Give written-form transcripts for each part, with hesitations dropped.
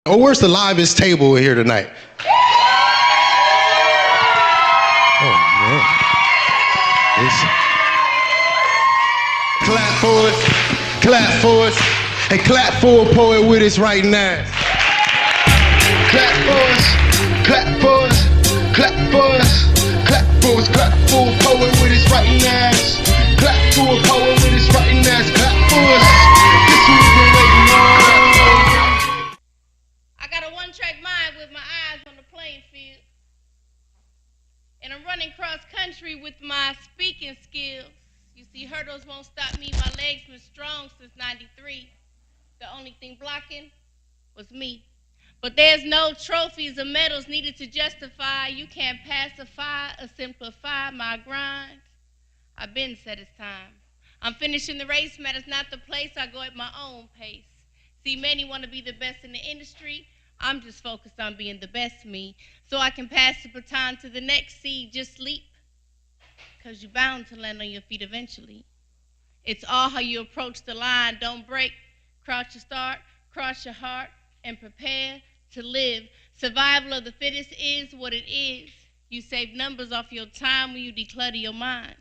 Oh, where's the livest table here tonight? Oh, man. Clap for us. Clap for us. And clap for a poet with us right now. Clap for us. Clap for us. Clap for us. Clap for us. Clap for a poet with us right now. Clap for a poet with us right now. Clap for us. This is what we've been waiting on. I got a one-track mind with my eyes on the playing field. And I'm running cross country with my speaking skills. You see, hurdles won't stop me. My legs been strong since 93. The only thing blocking was me. But there's no trophies or medals needed to justify. You can't pacify or simplify my grind. I've been said it's time. I'm finishing the race, matters not the place. I go at my own pace. See, many want to be the best in the industry. I'm just focused on being the best me, so I can pass the baton to the next seed. Just leap, because you're bound to land on your feet eventually. It's all how you approach the line. Don't break, crouch your start, cross your heart, and prepare to live. Survival of the fittest is what it is. You save numbers off your time when you declutter your mind.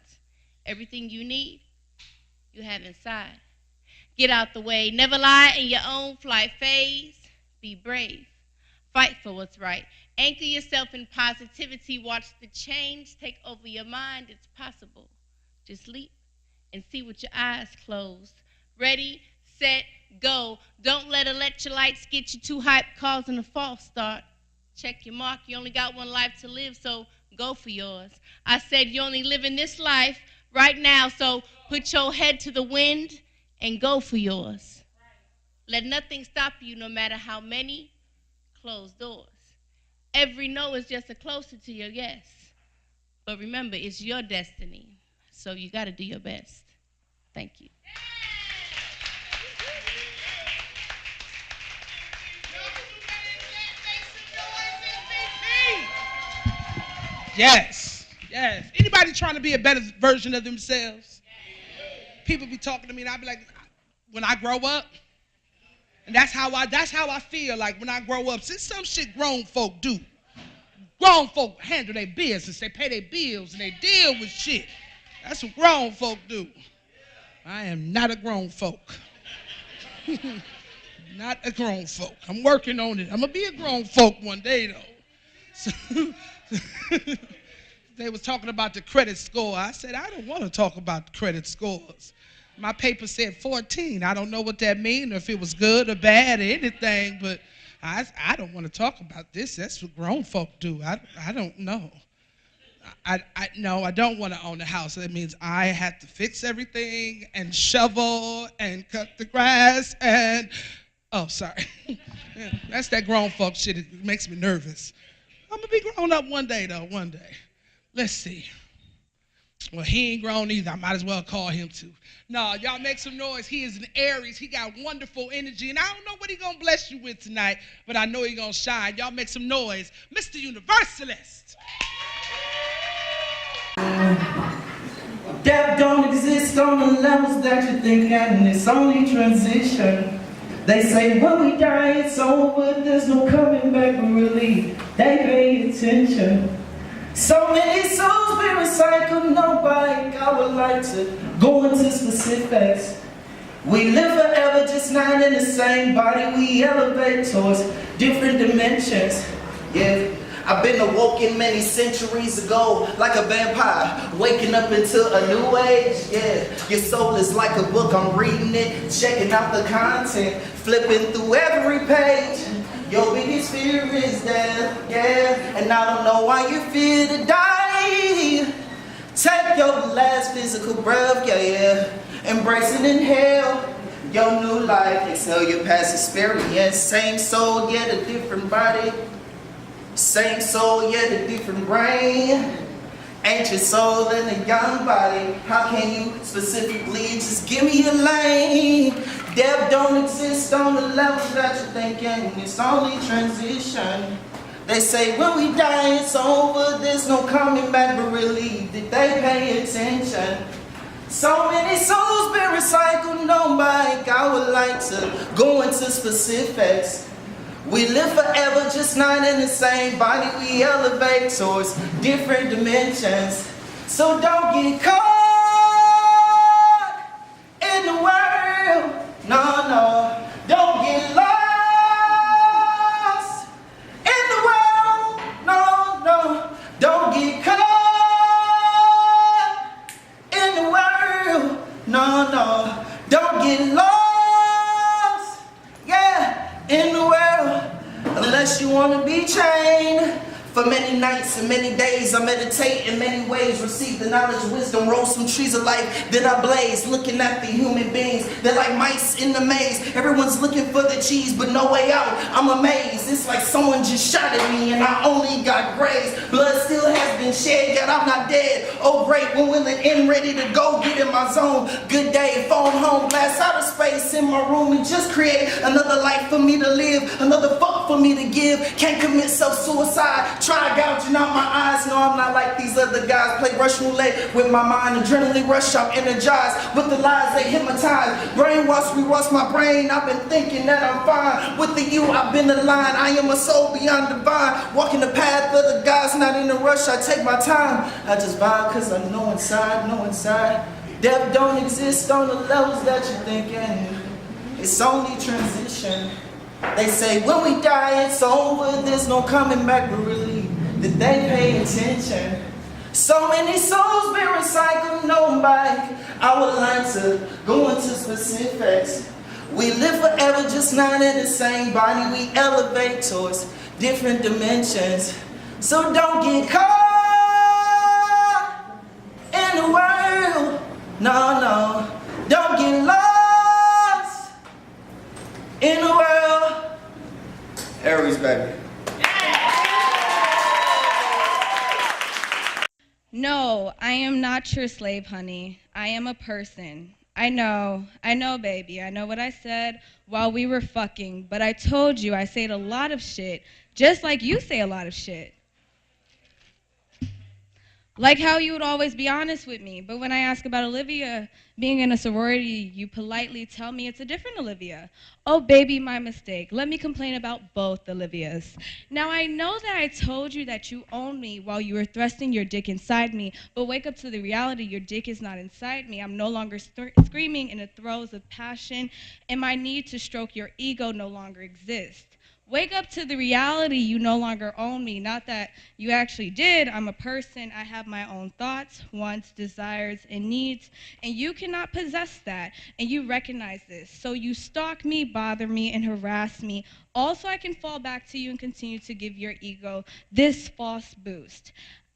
Everything you need, you have inside. Get out the way. Never lie in your own flight phase. Be brave. Fight for what's right. Anchor yourself in positivity. Watch the change take over your mind. It's possible. Just leap and see with your eyes closed. Ready, set, go. Don't let electrolytes get you too hyped, causing a false start. Check your mark. You only got one life to live, so go for yours. I said you only live in this life right now, so put your head to the wind and go for yours. Let nothing stop you, no matter how many closed doors. Every no is just a closer to your yes. But remember, it's your destiny, so you got to do your best. Thank you. Yes, yes. Anybody trying to be a better version of themselves? People be talking to me and I be like, when I grow up, and that's how I feel like when I grow up. See, some shit grown folk do. Grown folk handle their business, they pay their bills, and they deal with shit. That's what grown folk do. I am not a grown folk. Not a grown folk. I'm working on it. I'm gonna be a grown folk one day though. So, they was talking about the credit score. I said, I don't want to talk about credit scores. My paper said 14. I don't know what that means, or if it was good or bad or anything, but I don't want to talk about this. That's what grown folk do. I don't know. No, I don't want to own a house. That means I have to fix everything and shovel and cut the grass and, oh, sorry. Yeah, that's that grown folk shit. It makes me nervous. I'm going to be grown up one day, though, one day. Let's see. Well, he ain't grown either. I might as well call him too. No, y'all make some noise. He is an Aries. He got wonderful energy. And I don't know what he going to bless you with tonight, but I know he going to shine. Y'all make some noise. Mr. Universalist. Death don't exist on the levels that you think, and it's only transition. They say when we die it's over, there's no coming back, but really they pay attention. So many souls been recycled, nobody I would like to go into specifics. We live forever, just not in the same body. We elevate towards different dimensions. Yeah, I've been awoken many centuries ago, like a vampire, waking up into a new age. Yeah, your soul is like a book, I'm reading it, checking out the content, flipping through every page. Your biggest fear is death, yeah, and I don't know why you fear to die. Take your last physical breath, yeah, yeah, embrace and inhale your new life, exhale your past experience. Same soul, yet a different body. Same soul, yet a different brain. Ancient soul in a young body. How can you specifically just give me a lane? Death don't exist on the level that you're thinking. It's only transition. They say when we die it's over, there's no coming back, but really did they pay attention? So many souls been recycled, nobody I would like to go into specifics. We live forever, just not in the same body. We elevate towards different dimensions. So don't get caught in the world. No, no. Don't get lost in the world. No, no. Don't get caught in the world. No, no. Don't get lost, yeah, in the world. Unless you want to be chained. For many nights and many days I meditate in many ways, receive the knowledge, wisdom, roll some trees of life, then I blaze, looking at the human beings. They're like mice in the maze. Everyone's looking for the cheese, but no way out. I'm amazed. It's like someone just shot at me and I only got grazed. Blood still has been shed, yet I'm not dead. Oh great, when will it end? Ready to go, get in my zone. Good day, phone home, blast outer space in my room and just create another life for me to live, another fuck for me to give. Can't commit self-suicide. Try gouging out my eyes. No, I'm not like these other guys. Play Russian roulette with my mind. Adrenaline rush, I'm energized. With the lies, they hypnotize. Brainwash, rewash my brain. I've been thinking that I'm fine. With the you, I've been aligned. I am a soul beyond divine. Walking the path of the gods, not in a rush. I take my time. I just vibe cause I know inside, Death don't exist on the levels that you're thinking. It's only transition. They say when we die it's over, there's no coming back, but really, did they pay attention? So many souls been recycled, no bike. I would like to go into specifics. We live forever, just not in the same body. We elevate towards different dimensions. So don't get caught in the world. No, no. Don't get lost in the world. Aries, baby. No, I am not your slave, honey. I am a person. I know, baby. I know what I said while we were fucking, but I told you I said a lot of shit, just like you say a lot of shit. Like how you would always be honest with me, but when I ask about Olivia being in a sorority, you politely tell me it's a different Olivia. Oh, baby, my mistake. Let me complain about both Olivias. Now, I know that I told you that you owned me while you were thrusting your dick inside me, but wake up to the reality, your dick is not inside me. I'm no longer screaming in the throes of passion, and my need to stroke your ego no longer exists. Wake up to the reality, you no longer own me. Not that you actually did. I'm a person. I have my own thoughts, wants, desires, and needs, and you cannot possess that, and you recognize this. So you stalk me, bother me, and harass me. Also, I can fall back to you and continue to give your ego this false boost.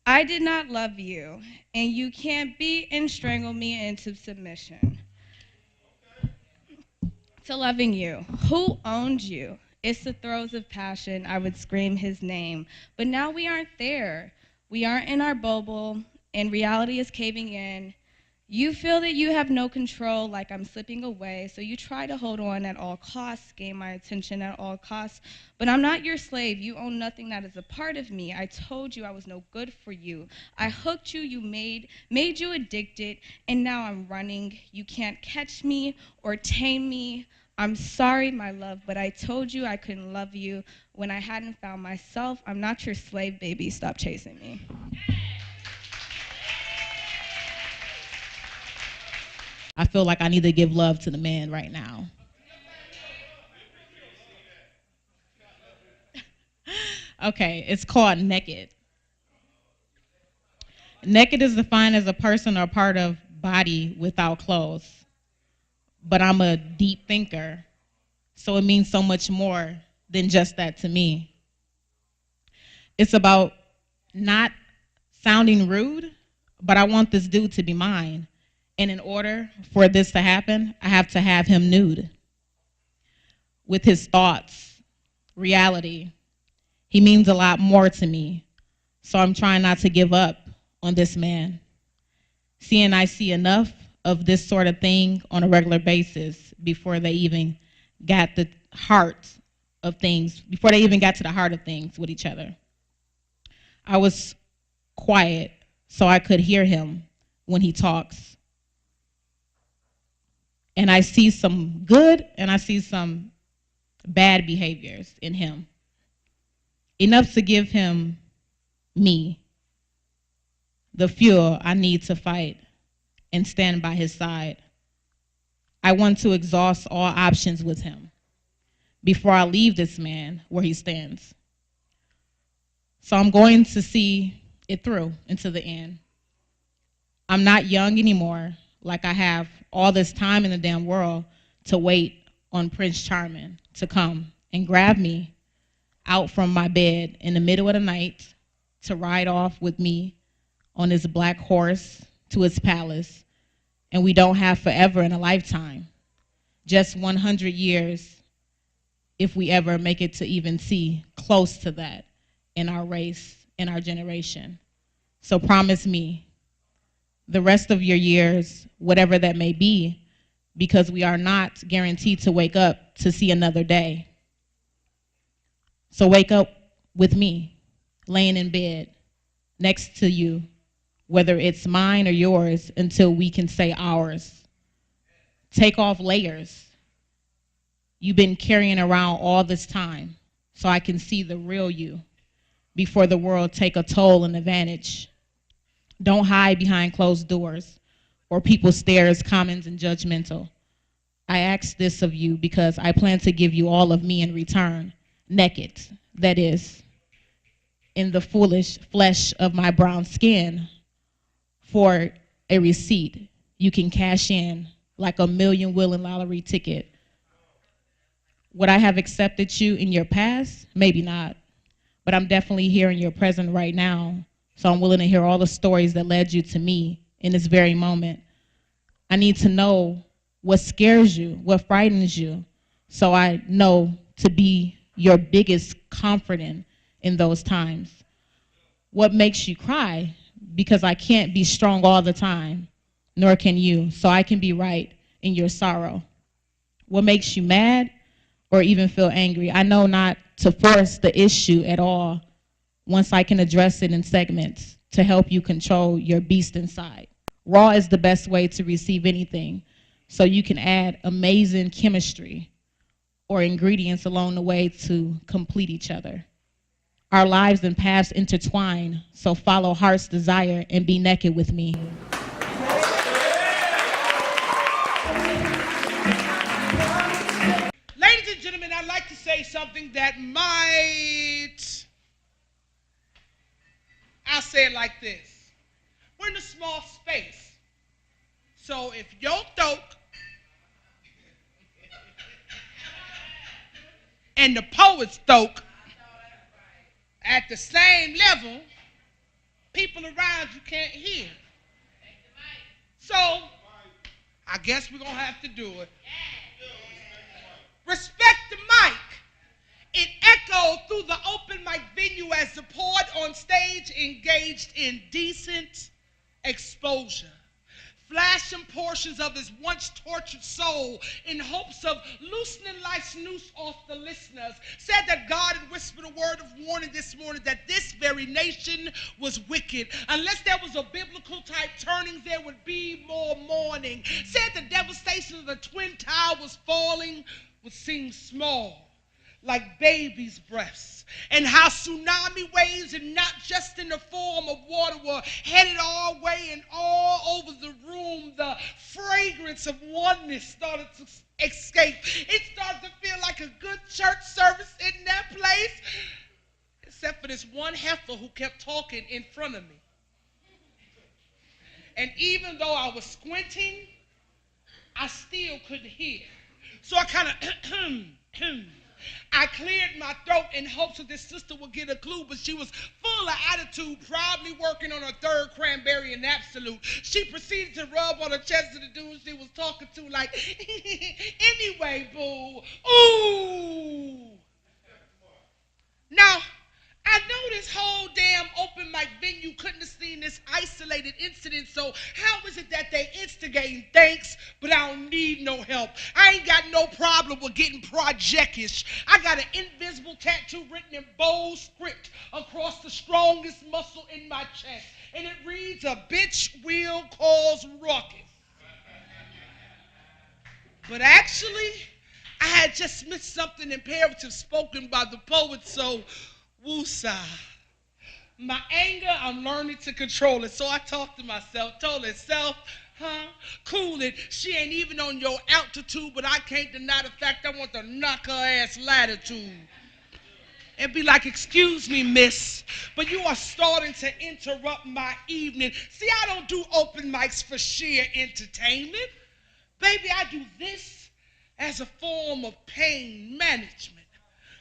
I did not love you, and you can't beat and strangle me into submission. To loving you. Who owned you? It's the throes of passion, I would scream his name. But now we aren't there. We aren't in our bubble, and reality is caving in. You feel that you have no control, like I'm slipping away, so you try to hold on at all costs, gain my attention at all costs. But I'm not your slave. You own nothing that is a part of me. I told you I was no good for you. I hooked you, you made you addicted, and now I'm running. You can't catch me or tame me. I'm sorry, my love, but I told you I couldn't love you when I hadn't found myself. I'm not your slave, baby. Stop chasing me. I feel like I need to give love to the man right now. Okay, it's called naked. Naked is defined as a person or part of body without clothes. But I'm a deep thinker, so it means so much more than just that to me. It's about not sounding rude, but I want this dude to be mine. And in order for this to happen, I have to have him nude. With his thoughts, reality. He means a lot more to me, so I'm trying not to give up on this man. Seeing I see enough of this sort of thing on a regular basis before they even got the heart of things, before they even got to the heart of things with each other. I was quiet so I could hear him when he talks. And I see some good and I see some bad behaviors in him, enough to give him me, the fuel I need to fight and stand by his side. I want to exhaust all options with him before I leave this man where he stands. So I'm going to see it through into the end. I'm not young anymore, like I have all this time in the damn world to wait on Prince Charming to come and grab me out from my bed in the middle of the night to ride off with me on his black horse to his palace. And we don't have forever in a lifetime, just 100 years if we ever make it to even see close to that in our race, in our generation. So promise me the rest of your years, whatever that may be, because we are not guaranteed to wake up to see another day. So wake up with me, laying in bed next to you, whether it's mine or yours, until we can say ours. Take off layers you've been carrying around all this time so I can see the real you before the world take a toll and advantage. Don't hide behind closed doors or people stare as common and judgmental. I ask this of you because I plan to give you all of me in return, naked, that is, in the foolish flesh of my brown skin, for a receipt you can cash in like a million willing lottery ticket. Would I have accepted you in your past? Maybe not, but I'm definitely here in your present right now, so I'm willing to hear all the stories that led you to me in this very moment. I need to know what scares you, what frightens you, so I know to be your biggest comforting in those times. What makes you cry? Because I can't be strong all the time, nor can you, so I can be right in your sorrow. What makes you mad or even feel angry? I know not to force the issue at all once I can address it in segments to help you control your beast inside. Raw is the best way to receive anything, so you can add amazing chemistry or ingredients along the way to complete each other. Our lives and paths intertwine, so follow heart's desire and be naked with me. Ladies and gentlemen, I'd like to say something that might, I'll say it like this. We're in a small space. So if your throat and the poet's throat at the same level, people around you can't hear. So I guess we're going to have to do it. Respect the mic. It echoed through the open mic venue as the poet on stage engaged in decent exposure, flashing portions of his once tortured soul in hopes of loosening life's noose off the listeners, said that God had whispered a word of warning this morning that this very nation was wicked. Unless there was a biblical type turning, there would be more mourning. Said the devastation of the Twin Towers falling would seem small, like babies' breaths, and how tsunami waves, and not just in the form of water, were headed our way and all over the room. The fragrance of oneness started to escape. It started to feel like a good church service in that place, except for this one heifer who kept talking in front of me. And even though I was squinting, I still couldn't hear. So I kind of I cleared my throat in hopes that this sister would get a clue, but she was full of attitude, probably working on her third cranberry and absolute. She proceeded to rub on the chest of the dude she was talking to like, anyway, boo, ooh. Now, I know this whole damn open mic venue couldn't have seen this isolated incident, so how is it that they instigating? Thanks, but I don't need no help. I ain't got no problem with getting projectish. I got an invisible tattoo written in bold script across the strongest muscle in my chest, and it reads, "A bitch will cause ruckus." But actually, I had just missed something imperative spoken by the poet, so woosah. My anger, I'm learning to control it. So I talked to myself, told it, self, cool it. She ain't even on your altitude, but I can't deny the fact I want to knock her ass latitude. And be like, excuse me, miss, but you are starting to interrupt my evening. See, I don't do open mics for sheer entertainment. Baby, I do this as a form of pain management.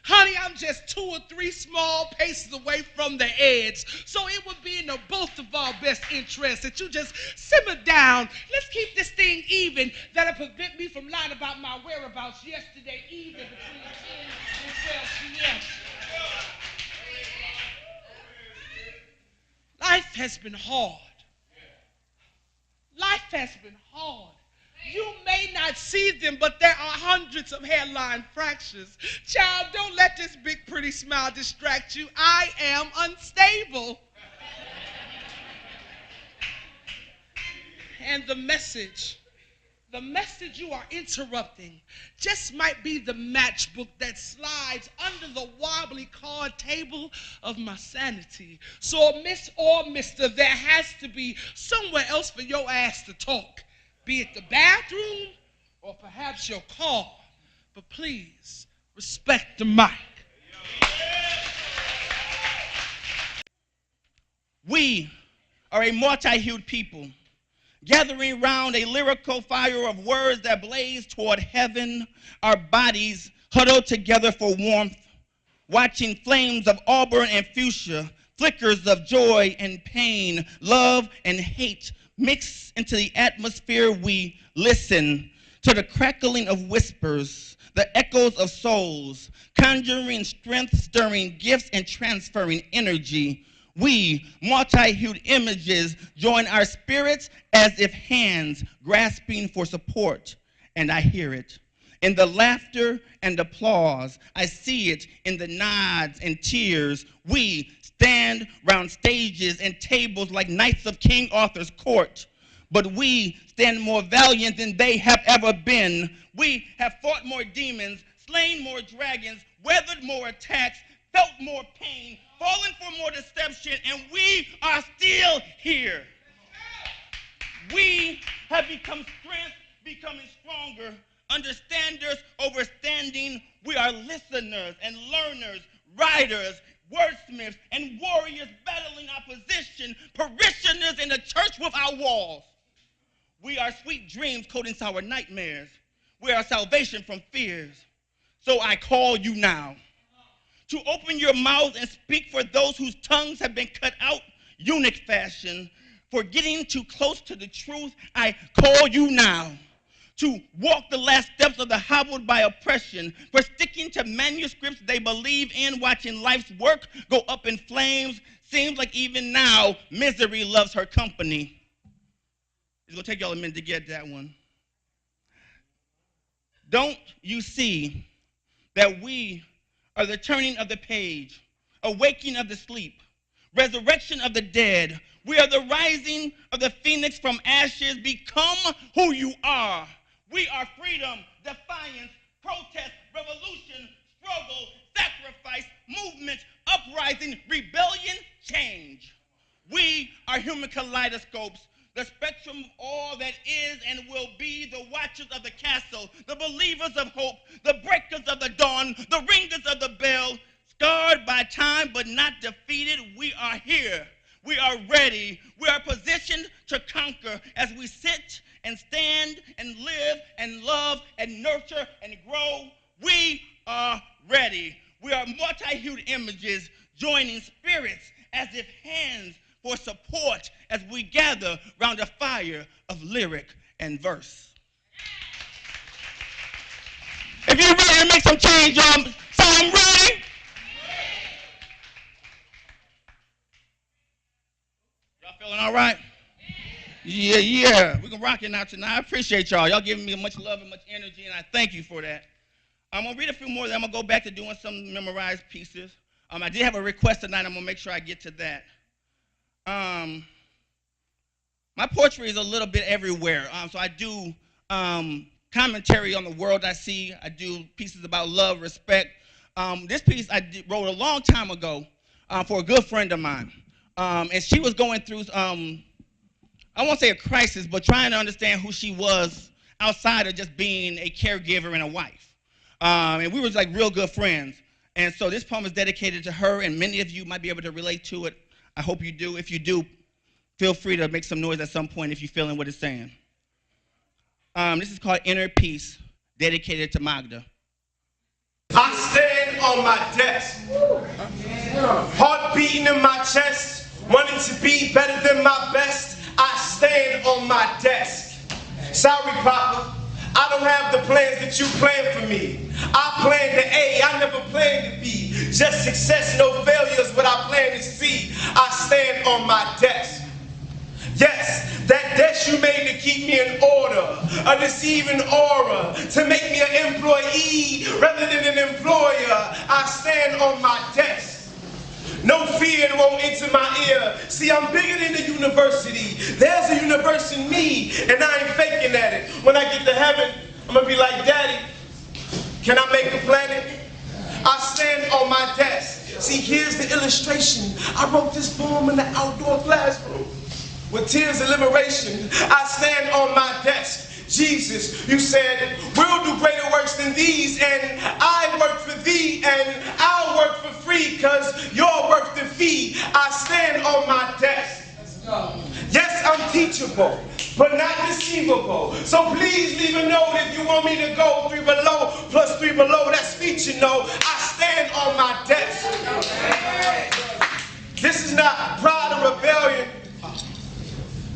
Honey, I'm just 2 or 3 small paces away from the edge. So it would be in the both of our best interests that you just simmer down. Let's keep this thing even. That'll prevent me from lying about my whereabouts yesterday evening between 10 and 12 p.m. Life has been hard. Life has been hard. You may not see them, but there are hundreds of hairline fractures. Child, don't let this big pretty smile distract you. I am unstable. And the message you are interrupting just might be the matchbook that slides under the wobbly card table of my sanity. So, Miss or Mister, there has to be somewhere else for your ass to talk. Be it the bathroom or perhaps your car. But please, respect the mic. We are a multi-hued people, gathering round a lyrical fire of words that blaze toward heaven, our bodies huddled together for warmth, watching flames of auburn and fuchsia, flickers of joy and pain, love and hate, mix into the atmosphere. We listen to the crackling of whispers, the echoes of souls, conjuring strength, stirring gifts, and transferring energy. We, multi-hued images, join our spirits as if hands grasping for support. And I hear it in the laughter and applause. I see it in the nods and tears. We stand round stages and tables like knights of King Arthur's court. But we stand more valiant than they have ever been. We have fought more demons, slain more dragons, weathered more attacks, felt more pain, fallen for more deception, and we are still here. We have become strength, becoming stronger, understanders, overstanding. We are listeners and learners, writers, wordsmiths, and warriors battling opposition, parishioners in the church with our walls. We are sweet dreams coating sour nightmares. We are salvation from fears. So I call you now to open your mouth and speak for those whose tongues have been cut out, eunuch fashion. For getting too close to the truth, I call you now to walk the last steps of the hobbled by oppression, for sticking to manuscripts they believe in, watching life's work go up in flames. Seems like even now, misery loves her company. It's gonna take y'all a minute to get that one. Don't you see that we are the turning of the page, awakening of the sleep, resurrection of the dead? We are the rising of the phoenix from ashes. Become who you are. We are freedom, defiance, protest, revolution, struggle, sacrifice, movement, uprising, rebellion, change. We are human kaleidoscopes, the spectrum of all that is and will be, the watchers of the castle, the believers of hope, the breakers of the dawn, the ringers of the bell, scarred by time but not defeated. We are here. We are ready. We are positioned to conquer as we sit and stand and live and love and nurture and grow. We are ready. We are multi-hued images joining spirits as if hands for support as we gather round a fire of lyric and verse. If you're ready to make some change, y'all, say I'm ready. Y'all feeling all right? Yeah. We can rock it now tonight. I appreciate y'all. Y'all giving me much love and much energy, and I thank you for that. I'm going to read a few more, then I'm going to go back to doing some memorized pieces. I did have a request tonight. I'm going to make sure I get to that. My poetry is a little bit everywhere. So I do commentary on the world I see. I do pieces about love, respect. This piece wrote a long time ago for a good friend of mine. And she was going through, I won't say a crisis, but trying to understand who she was outside of just being a caregiver and a wife. And we were like real good friends. And so this poem is dedicated to her, and many of you might be able to relate to it. I hope you do. If you do, feel free to make some noise at some point if you're feeling what it's saying. This is called Inner Peace, dedicated to Magda. I stand on my desk, heart beating in my chest, wanting to be better than my best. I stand on my desk. Sorry, Papa, I don't have the plans that you planned for me. I planned the A, I never planned the B. Just success, no failures, what I plan to see. I stand on my desk. Yes, that desk you made to keep me in order, a deceiving aura, to make me an employee rather than an employer. I stand on my desk. No fear won't enter my ear. See, I'm bigger than the university. There's a universe in me, and I ain't faking at it. When I get to heaven, I'm gonna be like, Daddy, can I make a planet? I stand on my desk. See, here's the illustration. I wrote this poem in the outdoor classroom. With tears of liberation, I stand on my desk. Jesus, you said, we'll do greater works than these, and I work for thee, and I'll work for free, because you're worth the fee. I stand on my desk. Yes, I'm teachable, but not deceivable. So please leave a note if you want me to go 3 below, plus 3 below, that's speech, you know. I stand on my desk. This is not pride or rebellion.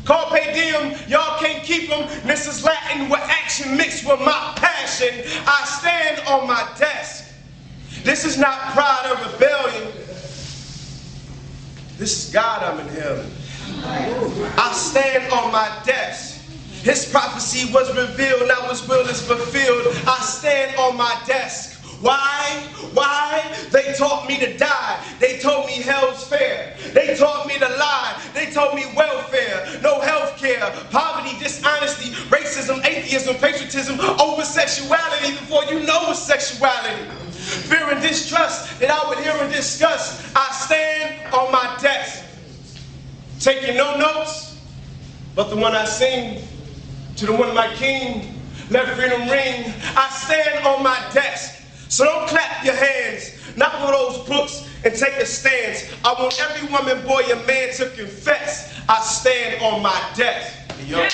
Carpe diem, y'all can't keep them. This is Latin with action mixed with my passion. I stand on my desk. This is not pride or rebellion. This is God I'm inhaling. I stand on my desk. His prophecy was revealed, now his will is fulfilled. I stand on my desk. Why? They taught me to die. They told me hell's fair. They taught me to lie. They told me welfare, no health care, poverty, dishonesty, racism, atheism, patriotism, over sexuality before you know it's sexuality. Fear and distrust that I would hear and discuss. I stand on my desk, taking no notes, but the one I sing to the one my king, let freedom ring. I stand on my desk. So don't clap your hands, not for those books, and take a stance. I want every woman, boy, and man to confess. I stand on my desk. Yo.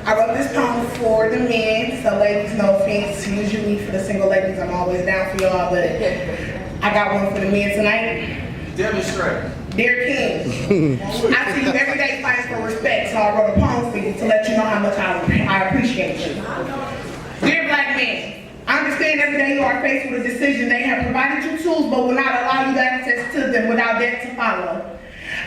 I wrote this poem for the men, so ladies, no offense. Usually for the single ladies, I'm always down for y'all, but I got one for the men tonight. Demonstrate. Dear King, I see you every day fighting for respect, so I wrote a poem for you to let you know how much I appreciate you. Dear black men, I understand every day you are faced with a decision. They have provided you tools, but will not allow you access to them without debt to follow.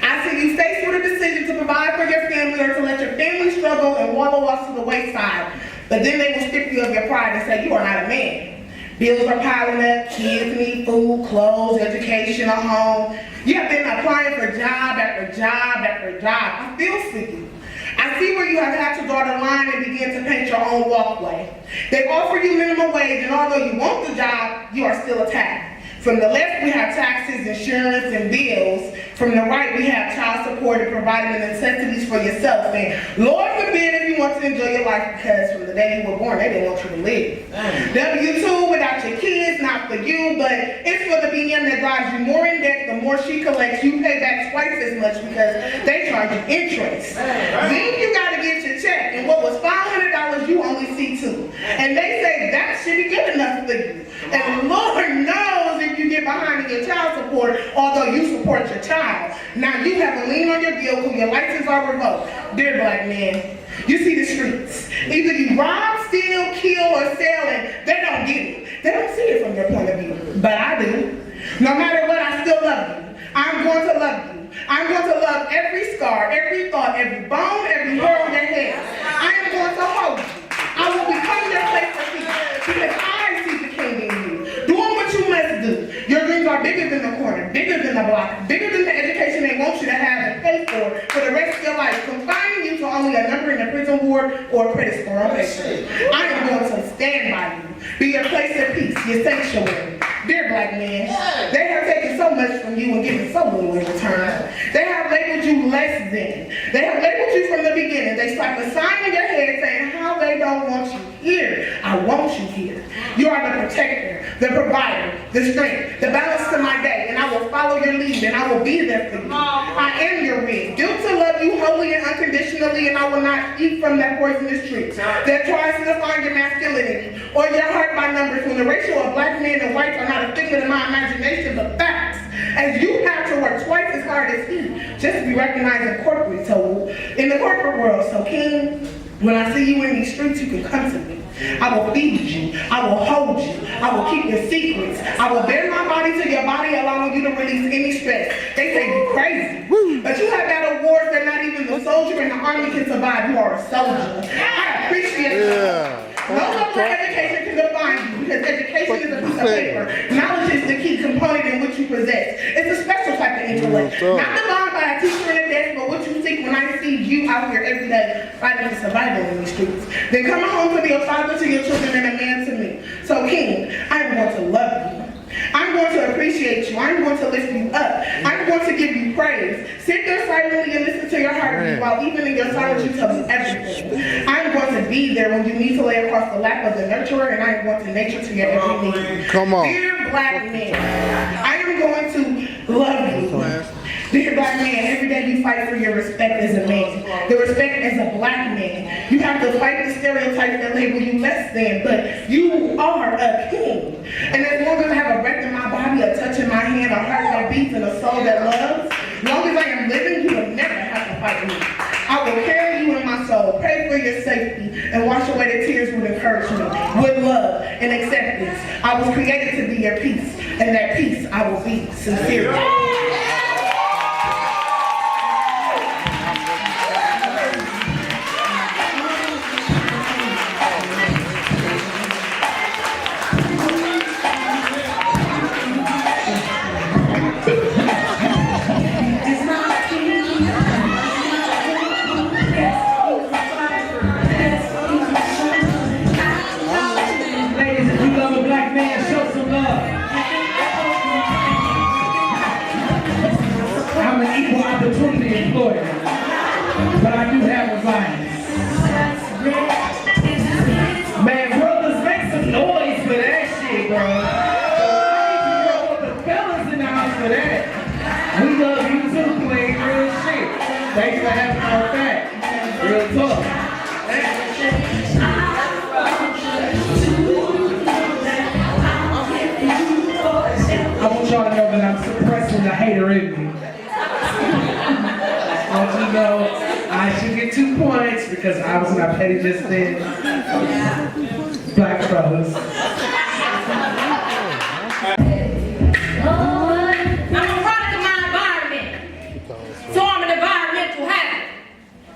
I see you faced with a decision to provide for your family or to let your family struggle and wallow off to the wayside, but then they will strip you of your pride and say you are not a man. Bills are piling up, kids need food, clothes, education, a home. You have been applying for job after job after job. I feel for you. I see where you have had to draw the line and begin to paint your own walkway. They offer you minimum wage, and although you want the job, you are still attacked. From the left, we have taxes, insurance, and bills. From the right, we have child support and providing the necessities for yourself. And Lord forbid if you want to enjoy your life, because from the day you were born, they didn't want you to live. W-2 without your kids, not for you, but it's for the BM that drives you more in debt. The more she collects, you pay back twice as much because they charge you interest. Then you got to get your check, and what was $500, you only see $2. And they say that should be good enough for you. And Lord knows if you get behind in your child support, although you support your child. Now you have a lien on your vehicle, your license are revoked. Dear black men, you see the streets. Either you rob, steal, kill, or sell, and they don't get it. They don't see it from their point of view. But I do. No matter what, I still love you. I'm going to love you. I'm going to love every scar, every thought, every bone, every hair on your head. I am going to hold you. I will become your place for peace because I see the king in you. Doing what you must do. Your dreams are bigger than the corner, bigger than the block, bigger than the education they want you to have, life, confining you to only a number in the prison ward or a credit score on paper. I am going to stand by you, be your place of peace, your sanctuary. Dear black men, they have taken so much from you and given so little in return. They have labeled you less than. They have labeled you from the beginning. They slapped a sign in your head saying how they don't want you here. I want you here. You are the protector, the provider, the strength, the balance to my day, and I will follow your lead and I will be there for you. I am your rig, built to love you wholly and unconditionally, and I will not eat from that poisonous tree that tries to define your masculinity or your heart by numbers when the ratio of black men and whites are not a figment of my imagination but facts. As you have to work twice as hard as he just to be recognized in in the corporate world. So King, when I see you in these streets, you can come to me. I will feed you. I will hold you. I will keep your secrets. I will bear my body to your body, allowing you to release any stress. They say you're crazy, but you have battled wars that not even the soldier in the army can survive. You are a soldier. I appreciate you. No level of education can define you because education is a piece of paper. Knowledge is the key component in which you possess. It's a special type of intellect. Not defined by a teacher in a desk, but what you seek when I see you out here every day fighting for survival in these streets. Then coming home to be a father to your children and a man to me. So King, I am going to love you. I'm going to appreciate you. I'm going to lift you up. I'm going to give you praise. Sit there silently and listen to your heartbeat while even in your silence you tell me everything. I'm going to be there when you need to lay across the lap of the nurturer, and I am going to nature to your every need. Come on. Dear black men, I am going to love you. Dear black man, every day you fight for your respect as a man, the respect as a black man. You have to fight the stereotypes that label you less than, but you are a king. And as long as I have a breath in my body, a touch in my hand, a heart that beats, and a soul that loves, as long as I am living, you will never have to fight me. I will carry you in my soul, pray for your safety, and wash away the tears with encouragement, with love and acceptance. I was created to be your peace, and that peace I will be sincerely. But I do have a vice. Man, brothers, make some noise for that shit, bro. I need to know the fellas in the house for that. We love you too, playing real shit. Thanks for having our back. Real talk. I want y'all to know that I'm suppressing the hater in me. You know, I should get 2 points because I was not petty just then. Black fellas. I'm a product of my environment. So I'm an environmental hazard.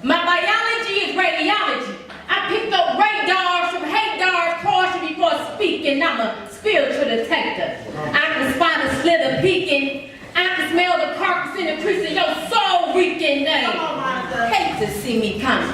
My biology is radiology. I picked up radars from hadar's caution before speaking. I'm a spiritual detector. I can spot a slither peeking. I can smell the carcass in the crease of your soul reeking name. Hate to see me coming.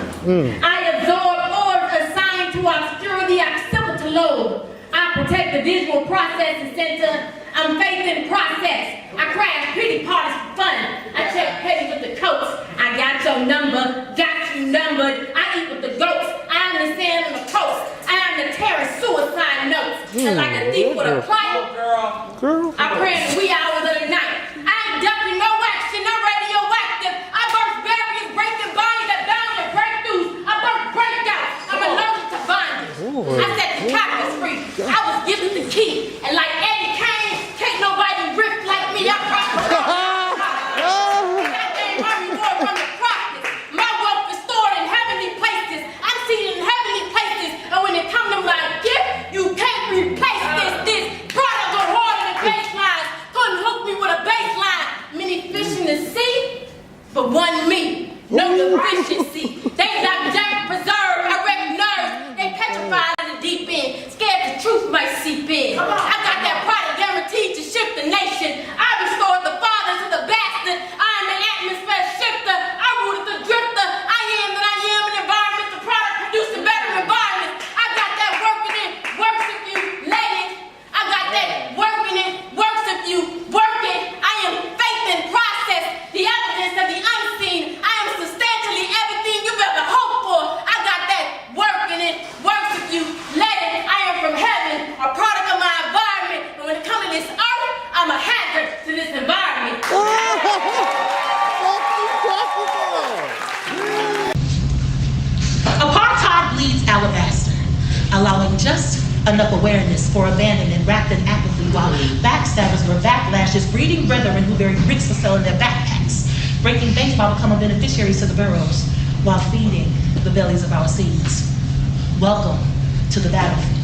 I absorb orders assigned to obscure the occipital lobe. I protect the visual processing center. I'm faith in process. I crash pity parties for fun. I check petty with the coats. I got your number, got you numbered. I eat with the goats. I am the sand on the coast. I am the terrorist suicide notes. And like a thief with a plight, I pray in the wee hours of the night. I ain't ducking no action, I'm radioactive. I burst barriers, breaking bonds that bound your breakthroughs. I burst breakouts, I'm allergic to bondage. I set the captives free, I was given the key. And like Eddie Kane, can't nobody riff like me, I prosper. That ain't my reward from the process. My wealth is stored in heavenly places. I'm seated in heavenly places. And when it comes to my gift, you can't replace this product go harder than baselines. Couldn't hook me with a baseline. Many fish in the sea, but one me. No deficiency. They like jack preserve. I wreck nerves. They petrified in the deep end. Scared the truth might seep in. I got that product guaranteed to shift the nation. I restored the father to the bastard. I am an atmosphere shifter. I rooted the drifter. allowing just enough awareness for abandonment wrapped in apathy, while backstabbers were backlashes, breeding brethren who buried bricks for selling their backpacks, breaking banks while becoming beneficiaries to the burrows, while feeding the bellies of our seeds. Welcome to the battlefield.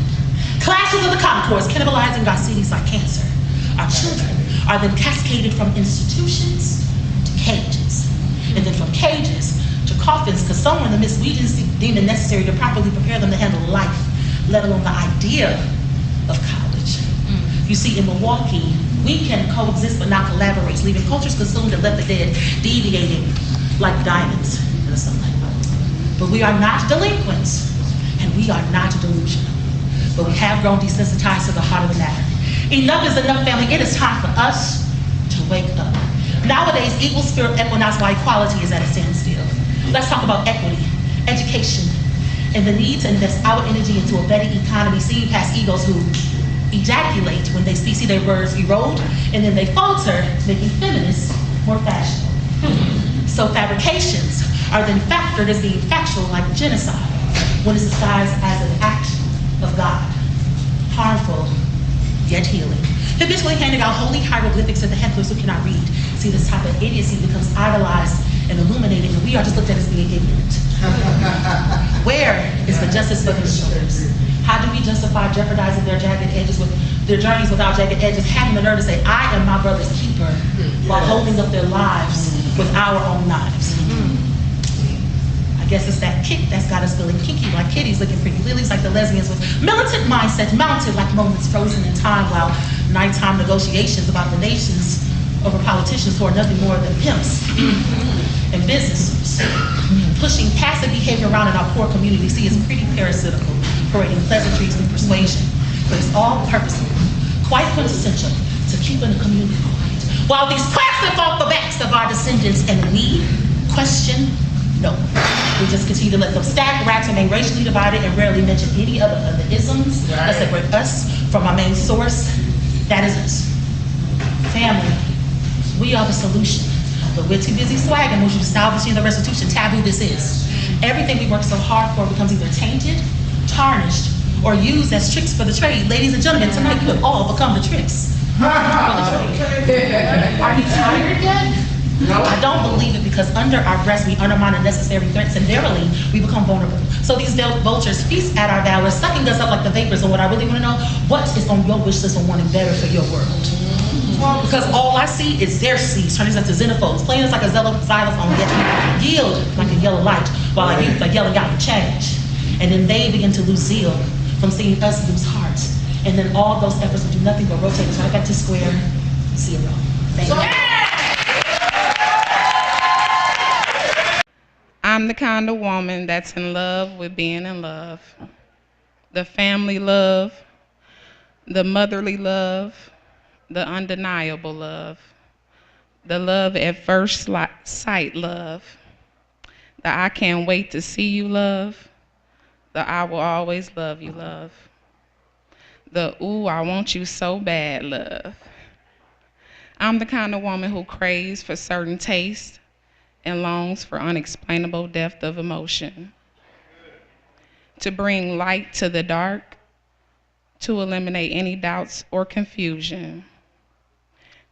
Clashes of the concourse, cannibalizing our cities like cancer. Our children are then cascaded from institutions to cages, and then from cages to coffins, because somewhere in the midst we didn't deem it necessary to properly prepare them to handle life, let alone the idea of college. You see, in Milwaukee, we can coexist but not collaborate, leaving cultures consumed and left the dead, deviating like diamonds in the sunlight. But we are not delinquents, and we are not delusional. But we have grown desensitized to the heart of the matter. Enough is enough, family. It is time for us to wake up. Nowadays, equal spirit equinox while equality is at a standstill. Let's talk about equity, education, and the need to invest our energy into a better economy, seeing past egos who ejaculate when they speak, see their words erode, and then they falter, making feminists more fashionable. So fabrications are then factored as being factual, like genocide, when it's disguised as an act of God, harmful yet healing. Habitually handing out holy hieroglyphics to the hecklers who cannot read. See, this type of idiocy becomes idolized and illuminated, and we are just looked at as being ignorant. Where is the justice for these shoulders? How do we justify jeopardizing their jagged edges with their journeys without jagged edges, having the nerve to say, I am my brother's keeper, while holding up their lives with our own knives? I guess it's that kick that's got us feeling kinky like kitties looking pretty lilies, like the lesbians with militant mindsets mounted like moments frozen in time, while nighttime negotiations about the nations over politicians who are nothing more than pimps and businesses, pushing passive behavior around in our poor community. See, it's pretty parasitical, parading pleasantries and persuasion, but it's all purposeful, quite quintessential to keeping the community quiet. While these cracks lift off the backs of our descendants, and we question, no. We just continue to let them stack, racks, remain racially divided, and rarely mention any other of the isms that separate us from our main source. That is us. Family, we are the solution. But we're too busy swagging, which is establishing the restitution taboo this is. Everything we work so hard for becomes either tainted, tarnished, or used as tricks for the trade. Ladies and gentlemen, tonight you have all become the tricks for the trade. Are you tired yet? No. I don't believe it, because under our breath we undermine unnecessary threats, and verily we become vulnerable. So these vultures feast at our valor, sucking us up like the vapors. And what I really want to know, what is on your wish list of wanting better for your world? Because all I see is their seeds turning us into xenophobes, playing us like a xylophone, yet we yield like a yellow light, while our youth are yelling out for change. And then they begin to lose zeal from seeing us lose hearts. And then all those efforts will do nothing but rotate us right back to square zero. Thank you. I'm the kind of woman that's in love with being in love. The family love, the motherly love, the undeniable love, the love at first sight love, the I can't wait to see you love, the I will always love you love, the ooh, I want you so bad love. I'm the kind of woman who craves for certain tastes and longs for unexplainable depth of emotion. To bring light to the dark, to eliminate any doubts or confusion,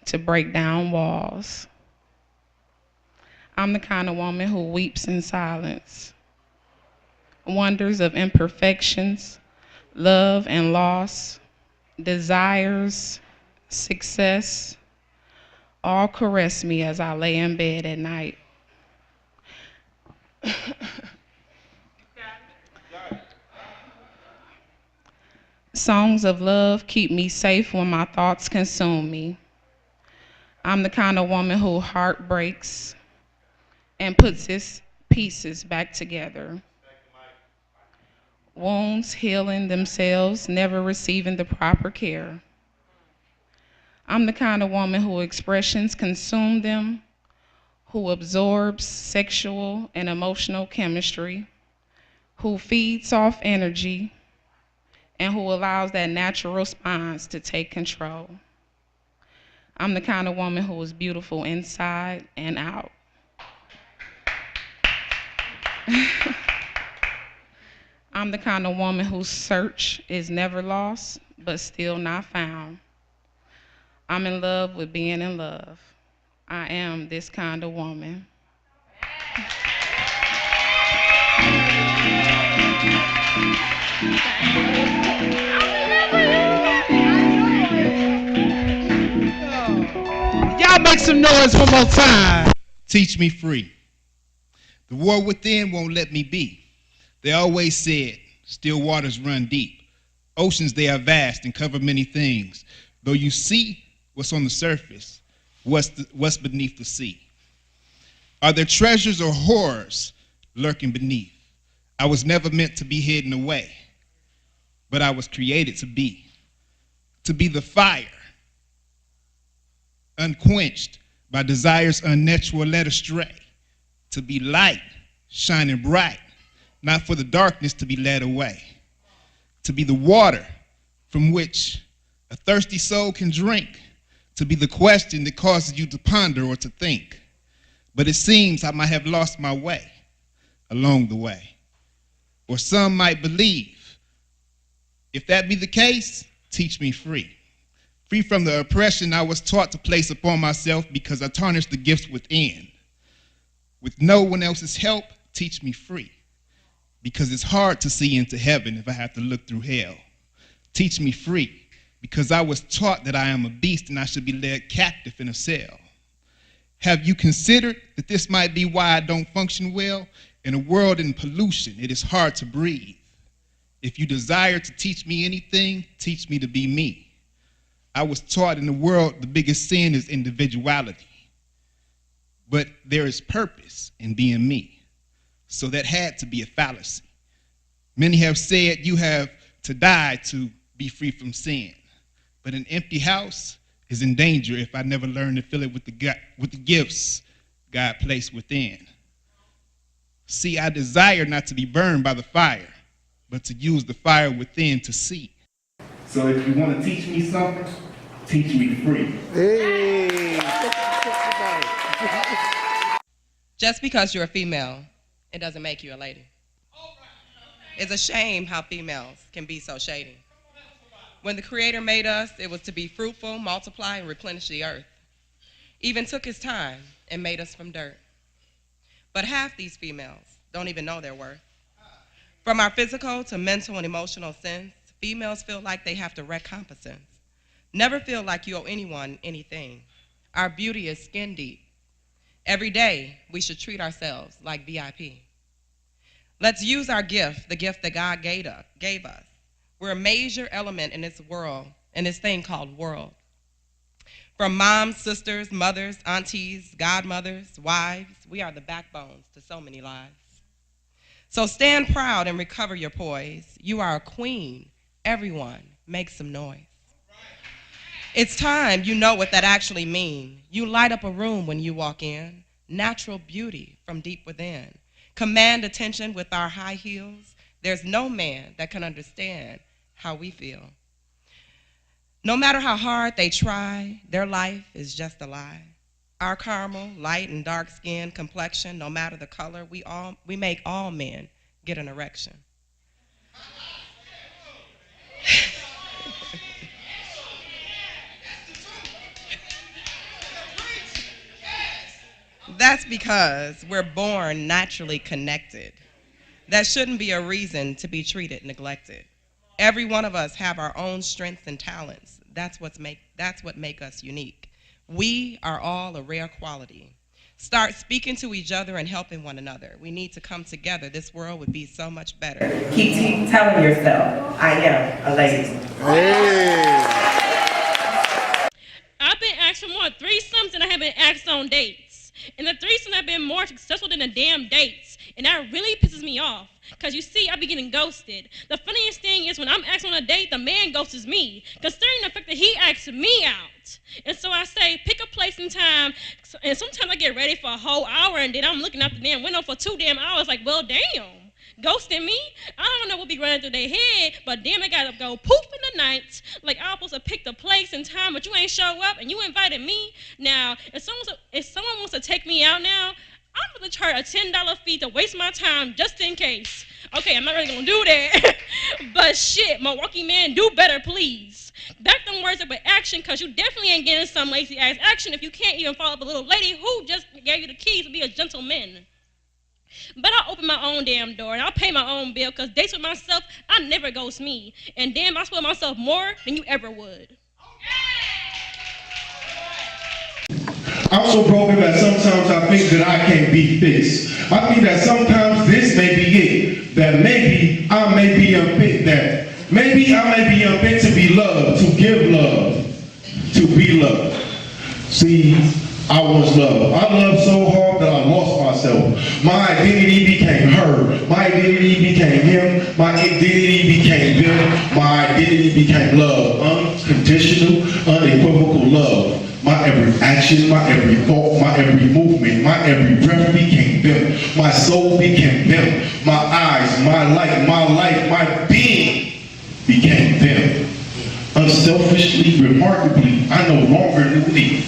to break down walls. I'm the kind of woman who weeps in silence, wonders of imperfections, love and loss, desires, success, all caress me as I lay in bed at night. Songs of love keep me safe when my thoughts consume me. I'm the kind of woman who heart breaks and puts its pieces back together. Wounds healing themselves, never receiving the proper care. I'm the kind of woman who expressions consume them, who absorbs sexual and emotional chemistry, who feeds off energy, and who allows that natural response to take control. I'm the kind of woman who is beautiful inside and out. I'm the kind of woman whose search is never lost, but still not found. I'm in love with being in love. I am this kind of woman. Y'all make some noise one more time. Teach me free. The war within won't let me be. They always said, still waters run deep. Oceans, they are vast and cover many things. Though you see what's on the surface, what's beneath the sea. Are there treasures or horrors lurking beneath? I was never meant to be hidden away, but I was created to be the fire, unquenched by desires unnatural led astray, to be light, shining bright, not for the darkness to be led away, to be the water from which a thirsty soul can drink, to be the question that causes you to ponder or to think. But it seems I might have lost my way along the way. Or some might believe. If that be the case, teach me free. Free from the oppression I was taught to place upon myself because I tarnished the gifts within. With no one else's help, teach me free. Because it's hard to see into heaven if I have to look through hell. Teach me free. Because I was taught that I am a beast and I should be led captive in a cell. Have you considered that this might be why I don't function well? In a world in pollution, it is hard to breathe. If you desire to teach me anything, teach me to be me. I was taught in the world the biggest sin is individuality. But there is purpose in being me. So that had to be a fallacy. Many have said you have to die to be free from sin. But an empty house is in danger if I never learn to fill it with the gifts God placed within. See, I desire not to be burned by the fire, but to use the fire within to see. So if you want to teach me something, teach me free. Hey. Just because you're a female, it doesn't make you a lady. It's a shame how females can be so shady. When the Creator made us, it was to be fruitful, multiply, and replenish the earth. Even took his time and made us from dirt. But half these females don't even know their worth. From our physical to mental and emotional sense, females feel like they have to wreck competence. Never feel like you owe anyone anything. Our beauty is skin deep. Every day, we should treat ourselves like VIP. Let's use our gift, the gift that God gave us. We're a major element in this world, in this thing called world. From moms, sisters, mothers, aunties, godmothers, wives, we are the backbones to so many lives. So stand proud and recover your poise. You are a queen. Everyone, make some noise. It's time you know what that actually means. You light up a room when you walk in. Natural beauty from deep within. Command attention with our high heels. There's no man that can understand how we feel. No matter how hard they try, their life is just a lie. Our caramel, light and dark skin, complexion, no matter the color, we make all men get an erection. That's because we're born naturally connected. That shouldn't be a reason to be treated neglected. Every one of us have our own strengths and talents. That's what make us unique. We are all a rare quality. Start speaking to each other and helping one another. We need to come together. This world would be so much better. Keep telling yourself, I am a lady. Hey. I've been asked for more threesomes than I have been asked on dates. And the threesomes have been more successful than the damn dates. And that really pisses me off. Because you see, I be getting ghosted. The funniest thing is when I'm asked on a date, the man ghosts me. Considering the fact that he asked me out. And so I say, pick a place and time. And sometimes I get ready for a whole hour and then I'm looking out the damn window for 2 damn hours like, well, damn. Ghosting me? I don't know what be running through their head, but damn, I gotta go poof in the night. Like I was supposed to pick the place and time, but you ain't show up and you invited me. Now, if someone wants to take me out now, I'm gonna charge a $10 fee to waste my time just in case. Okay, I'm not really gonna do that. But shit, Milwaukee man, do better, please. Back them words up with action, because you definitely ain't getting some lazy ass action if you can't even follow the little lady who just gave you the keys to be a gentleman. But I'll open my own damn door and I'll pay my own bill, because dates with myself, I never ghost me. And damn, I spoil myself more than you ever would. I'm so broken that sometimes I think that I can't be fixed. I think that sometimes this may be it. That maybe I may be unfit. That maybe I may be unfit to be loved, to give love, to be loved. See, I was loved. I loved so hard that I lost myself. My identity became her. My identity became him. My identity became them. My identity became love. Unconditional, unequivocal love. My every action, my every thought, my every movement, my every breath became them. My soul became them. My eyes, my light, my being became them. Unselfishly, remarkably, I no longer knew me.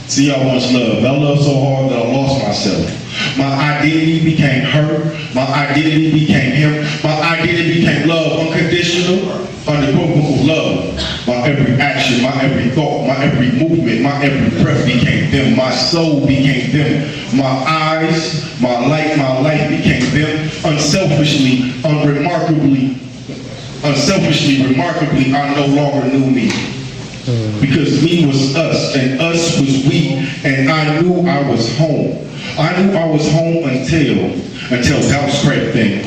See, I once loved. I loved so hard that I lost myself. My identity became her. My identity became him. My identity became love. Unconditional, unequivocal love. My every action, my every thought, my every movement, my every breath became them. My soul became them. My eyes, my life became them. Unselfishly, remarkably, I no longer knew me. Because me was us, and us was we, and I knew I was home. I knew I was home until doubts crept in.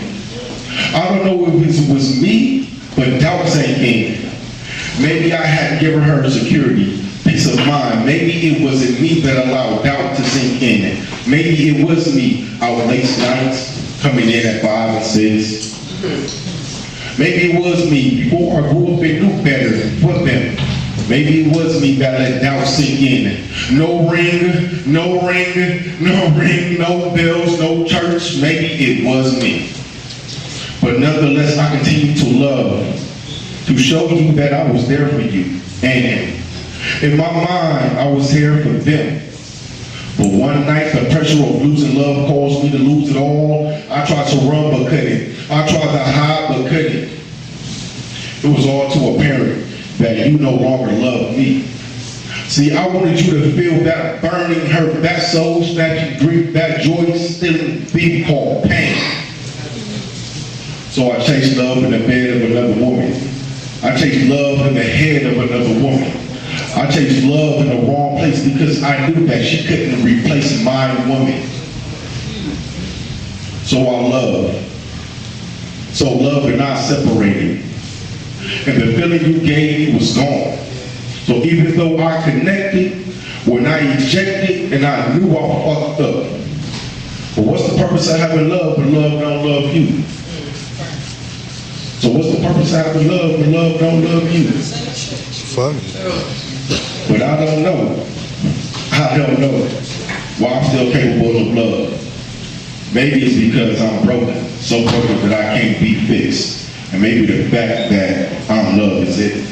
I don't know if it was me, but doubts ain't in. Maybe I hadn't given her security, peace of mind. Maybe it wasn't me that allowed doubt to sink in. Maybe it was me, our late nights, coming in at 5 and 6. Maybe it was me, before I grew up and knew better for them. Maybe it was me that let doubt sink in. No ring, no bells, no church. Maybe it was me. But nonetheless, I continue to love, to show you that I was there for you. And in my mind, I was here for them. But one night, the pressure of losing love caused me to lose it all. I tried to run, but couldn't. I tried to hide, but couldn't. It was all too apparent that you no longer love me. See, I wanted you to feel that burning hurt, that soul-snatching grief, that joy-stealing thing called pain. So I chased love in the bed of another woman. I chased love in the head of another woman. I chased love in the wrong place because I knew that she couldn't replace my woman. So I loved. So love and I separated. And the feeling you gave me was gone. So even though I connected, when I ejected and I knew I fucked up. But what's the purpose of having love when love don't love you? So what's the purpose of having love when love don't love you? Funny. But I don't know. Why I'm still capable of love. Maybe it's because I'm broken. So broken that I can't be fixed. And maybe the fact that I'm love is it.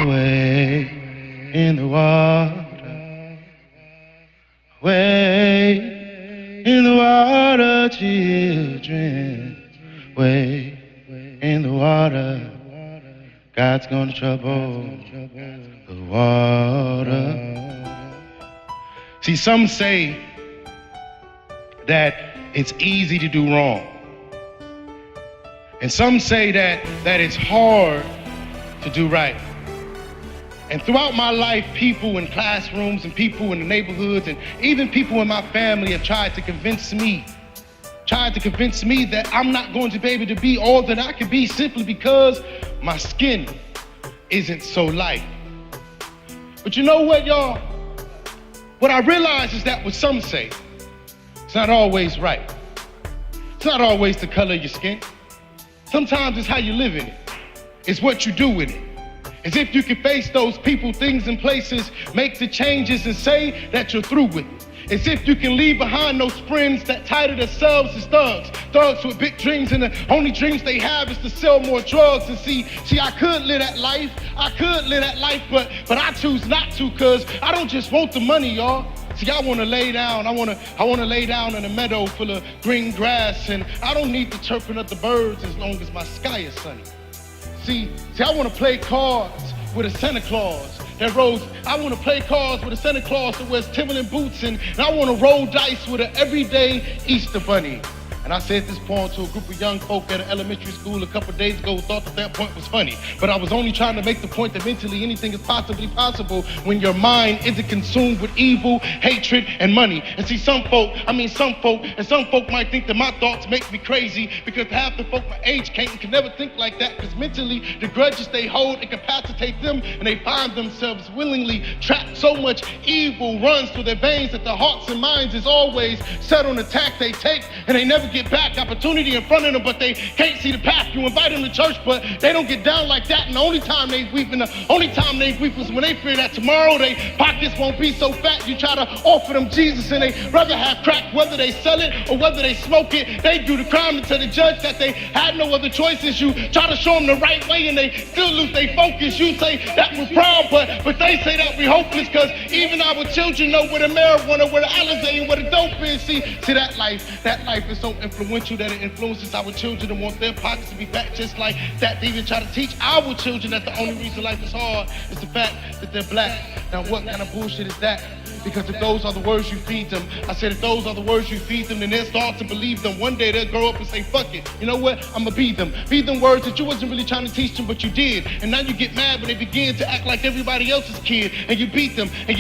Way in the water, way in the water, children, way in the water. God's gonna trouble the water. See, some say that it's easy to do wrong. And some say that it's hard to do right. And throughout my life, people in classrooms and people in the neighborhoods and even people in my family have tried to convince me that I'm not going to be able to be all that I could be simply because my skin isn't so light. But you know what, y'all? What I realize is that what some say, it's not always right. It's not always the color of your skin. Sometimes it's how you live in it. It's what you do with it. As if you can face those people, things, and places, make the changes and say that you're through with it. As if you can leave behind those friends that title themselves as thugs. Thugs with big dreams and the only dreams they have is to sell more drugs. And see, I could live that life. But I choose not to because I don't just want the money, y'all. See, I want to lay down. I want to lay down in a meadow full of green grass, and I don't need the chirping of the birds as long as my sky is sunny. See, I want to play cards with a Santa Claus that rolls. I want to play cards with a Santa Claus that wears Timberland boots, and I want to roll dice with an everyday Easter bunny. And I said this poem to a group of young folk at an elementary school a couple days ago who thought that point was funny. But I was only trying to make the point that mentally anything is possibly possible when your mind isn't consumed with evil, hatred, and money. And see, some folk might think that my thoughts make me crazy because half the folk my age can't and can never think like that, because mentally the grudges they hold incapacitate them, and they find themselves willingly trapped. So much evil runs through their veins that their hearts and minds is always set on the tack they take, and they never get back. Opportunity in front of them, but they can't see the path. You invite them to church, but they don't get down like that. And the only time they weep, is when they fear that tomorrow their pockets won't be so fat. You try to offer them Jesus, and they rather have crack, whether they sell it or whether they smoke it. They do the crime and tell the judge that they had no other choices. You try to show them the right way, and they still lose their focus. You say that we're proud, but they say that we're hopeless, because even our children know where the marijuana, where the Alizé, and where the dope is. See that life is so influential that it influences our children and want their pockets to be fat just like that. They even try to teach our children that the only reason life is hard is the fact that they're black. Now what kind of bullshit is that? Because if those are the words you feed them, I said if those are the words you feed them, then they'll start to believe them. One day they'll grow up and say, fuck it, you know what, I'ma be them. Feed them words that you wasn't really trying to teach them, but you did. And now you get mad when they begin to act like everybody else's kid, and you beat them, and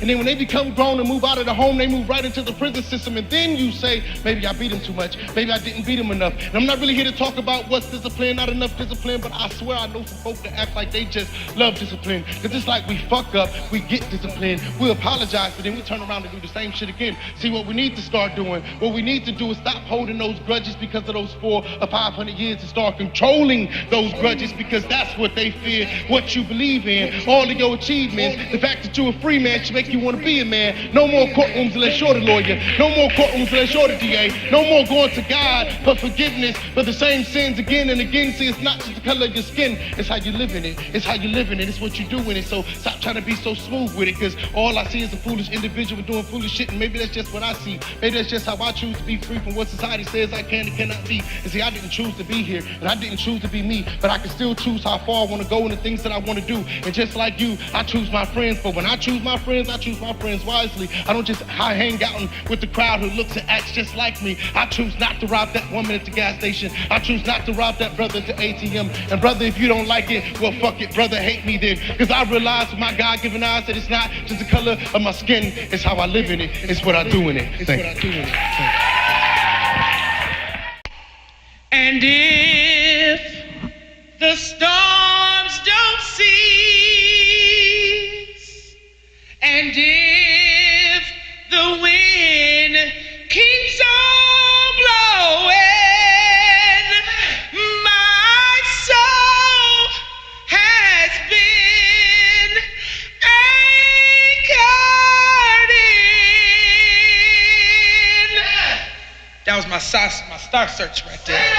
then when they become grown and move out of the home, they move right into the prison system, and then you say, maybe I beat them too much, maybe I didn't beat them enough. And I'm not really here to talk about what's discipline, not enough discipline, but I swear I know some folk that act like they just love discipline. Because it's like we fuck up, we get disciplined, we apologize, but then we turn around and do the same shit again. See, what we need to start doing, what we need to do is stop holding those grudges because of those 400 or 500 years, and start controlling those grudges, because that's what they fear, what you believe in, all of your achievements. The fact that you're a free man should make you want to be a man. No more courtrooms unless you're the lawyer. No more courtrooms unless you're the DA. No more going to God for forgiveness for the same sins again and again. See, it's not just the color of your skin, it's how you live in it. It's how you live in it. It's what you do in it. So stop trying to be so smooth with it, because all I see is a foolish individual doing foolish shit, and maybe that's just what I see. Maybe that's just how I choose to be free from what society says I can and cannot be. And see, I didn't choose to be here, and I didn't choose to be me, but I can still choose how far I want to go and the things that I want to do. And just like you, I choose my friends, but when I choose my friends wisely. I don't just hang out with the crowd who looks and acts just like me. I choose not to rob that woman at the gas station. I choose not to rob that brother at the ATM. And brother, if you don't like it, well, fuck it, brother, hate me then. Because I realize with my God-given eyes that it's not just the color of my skin, it's how I live in it, it's what I do in it. Thank you. And if the storms don't cease, and if the wind keeps on blowing, my soul has been anchored in. That was my star search right there.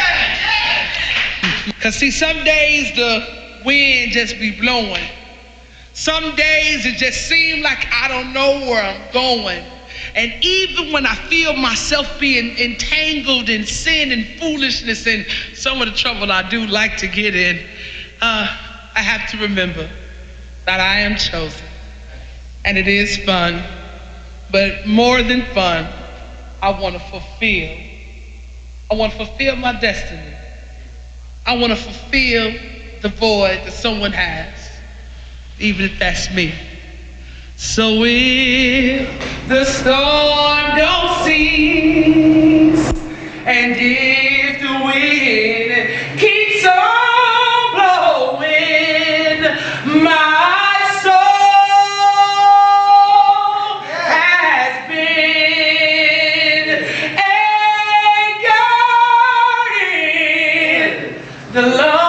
Because see, some days the wind just be blowing. Some days it just seems like I don't know where I'm going. And even when I feel myself being entangled in sin and foolishness and some of the trouble I do like to get in, I have to remember that I am chosen. And it is fun, but more than fun, I want to fulfill my destiny. I want to fulfill the void that someone has, even if that's me. So if the storm don't cease, and if the wind keeps on blowing, my soul has been anchored in the love